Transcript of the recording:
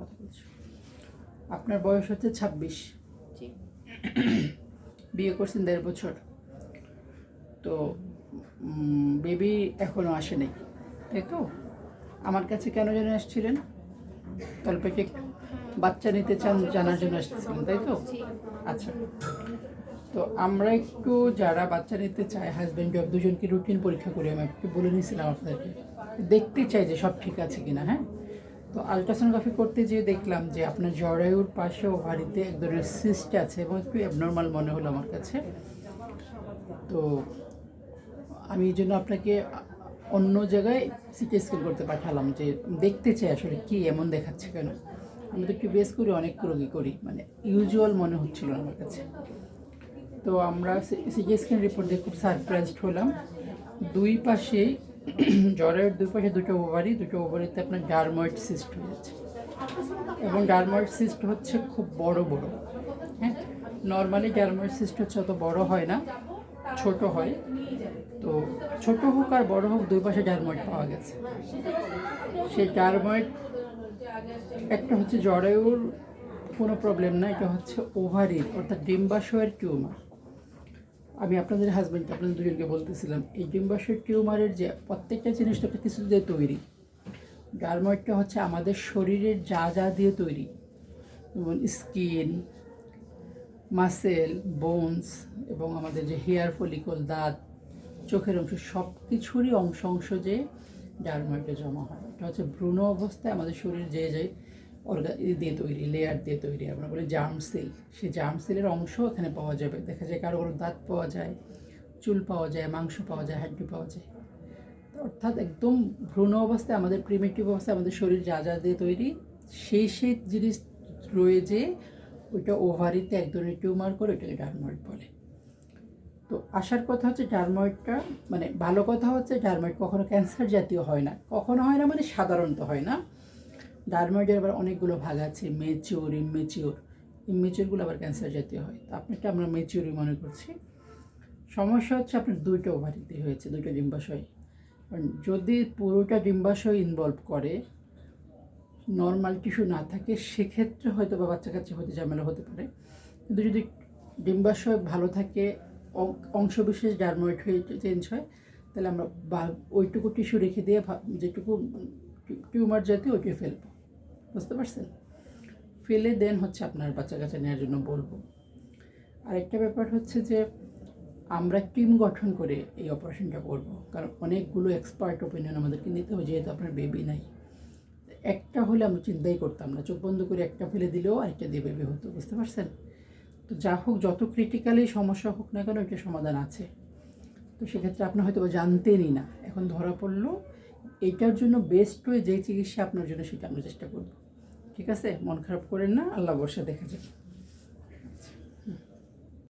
কথা বলছি। আপনার বয়স হচ্ছে 26, বিয়ে করছেন 1.5 বছর, তো বেবি এখনও আসে নাই, তাই তো? আমার কাছে কেন যেন আসছিলেন? তলপেটে বাচ্চা নিতে চান জানার জন্য আসতেছিলেন, তাই তো? আচ্ছা, তো আমরা একটু যারা বাচ্চা নিতে চায় হাজব্যান্ড ওয়াইফ দুজনকে রুটিন পরীক্ষা করি, আমি একটু বলে নিয়েছিলাম আপনাদেরকে, দেখতে চাই যে সব ঠিক আছে কিনা। হ্যাঁ, তো আলট্রাসোনোগ্রাফি করতে যেয়ে দেখলাম যে আপনার জরায়ুর পাশে ওভারিতে এক ধরনের সিস্ট আছে এবং একটু অ্যাবনর্মাল মনে হলো আমার কাছে। তো আমি এই জন্য আপনাকে অন্য জায়গায় সিটি স্ক্যান করতে পাঠালাম, যে দেখতে চাই আসলে কী এমন দেখাচ্ছে কেন। আমি তো কিউবিএস করি, অনেক রোগী করি, মানে ইউজুয়াল মনে হচ্ছিল আমার কাছে। তো আমরা সিটি স্ক্যান রিপোর্ট দিয়ে খুব সারপ্রাইজড হলাম। দুই পাশে জ্বরের দুই পাশে দুটো ওভারিতে আপনার ডারময়েড সিস্ট হয়েছে, এবং ডারময়েড সিস্ট হচ্ছে খুব বড় বড়। হ্যাঁ, নর্মালি ডারময়েড সিস্ট হচ্ছে অত বড় হয় না, ছোট হয়। তো ছোট হোক আর বড় হোক, দুই পাশে ডারময়েড পাওয়া গেছে। সেই ডারময়েড একটা হচ্ছে জরায়ুর কোনো প্রবলেম না, এটা হচ্ছে ওভারির অর্থাৎ ডিম্বাশয়ের টিউমার। আমি আপনাদের হাজব্যান্ডকে, আপনাদের দুজনকে বলতেছিলাম, এই ডিম্বাশয়ের টিউমারের যে প্রত্যেকটা জিনিসটা কিছু দিয়ে তৈরি। ডারময়েডটা হচ্ছে আমাদের শরীরের যা যা দিয়ে তৈরি, যেমন স্কিন, মাসেল, বোনস এবং আমাদের যে হেয়ার ফলিকল, দাঁত, চোখের অংশ, সব কিছুরই অংশ যে ডারময়েডে জমা হয়। এটা হচ্ছে ভ্রূণ অবস্থায় আমাদের শরীর যে দিয়ে তৈরি, লেয়ার দিয়ে তৈরি, আমরা বলি জার্ম সেল। সেই জার্ম সেলের অংশ এখানে পাওয়া যাবে। দেখা যায় কারো কারো দাঁত পাওয়া যায়, চুল পাওয়া যায়, মাংস পাওয়া যায়, হাড্ডি পাওয়া যায়। অর্থাৎ একদম ভ্রূণ অবস্থায় আমাদের প্রিমিটিভ অবস্থায় আমাদের শরীর যা যা দিয়ে তৈরি, সেই জিনিস রয়েছে, ওইটা ওভারিতে এক ধরনের টিউমার করে, ওইটাকে ডারময়েড বলে। তো আসার কথা হচ্ছে ডারময়েডটা, মানে ভালো কথা হচ্ছে ডারময়েড কখনো ক্যান্সার জাতীয় হয় না, কখনো হয় না মানে সাধারণত হয় না। ডারময়েডের আবার অনেকগুলো ভাগ আছে, মেচিওর, ইমেচিওর। ইমেচিওরগুলো আবার ক্যান্সার জাতীয় হয়, তো আপনাকে আমরা মেচিওরই মনে করছি। সমস্যা হচ্ছে আপনার দুইটা ওভারিতে হয়েছে, দুইটা ডিম্বাশয়। যদি পুরোটা ডিম্বাশয় ইনভলভ করে, নর্মাল টিস্যু না থাকে, সেক্ষেত্রে হয়তো বা বাচ্চা কাচ্চা হতে ঝামেলা হতে পারে। কিন্তু যদি ডিম্বাশয় ভালো থাকে, অংশবিশেষ ডারময়েড হয়ে চেঞ্জ হয়, তাহলে আমরা ওইটুকু টিস্যু রেখে দিয়ে যেটুকু টিউমার জাতীয় ওইটাই ফেলবো। বুঝতে পারছেন? ফেলে দেন হচ্ছে আপনার বাচ্চা কাচ্চা নেওয়ার জন্য বলবো। আরেকটা ব্যাপার হচ্ছে যে আমরা টিম গঠন করে এই অপারেশনটা করব, কারণ অনেকগুলো এক্সপার্ট ওপিনিয়ন আমাদেরকে নিতে হবে, যেহেতু আপনার বেবি নাই। একটা হলে আমরা চিন্তাই করতাম না, চোখ বন্ধ করে একটা ফেলে দিলেও আরেকটা দিয়ে বেবি হতো। বুঝতে পারছেন? তো যা হোক, যত ক্রিটিক্যালি সমস্যা হোক না কেন, এটা সমাধান আছে। তো সেক্ষেত্রে আপনি হয়তো জানতেনই না, এখন ধরা পড়লো। এইটার জন্য বেস্ট ওয়ে যে চিকিৎসা আপনার জন্য, সেটা আমরা চেষ্টা করব। ঠিক আছে? মন খারাপ করেন না, আল্লাহ ভরসা, দেখা যাবে।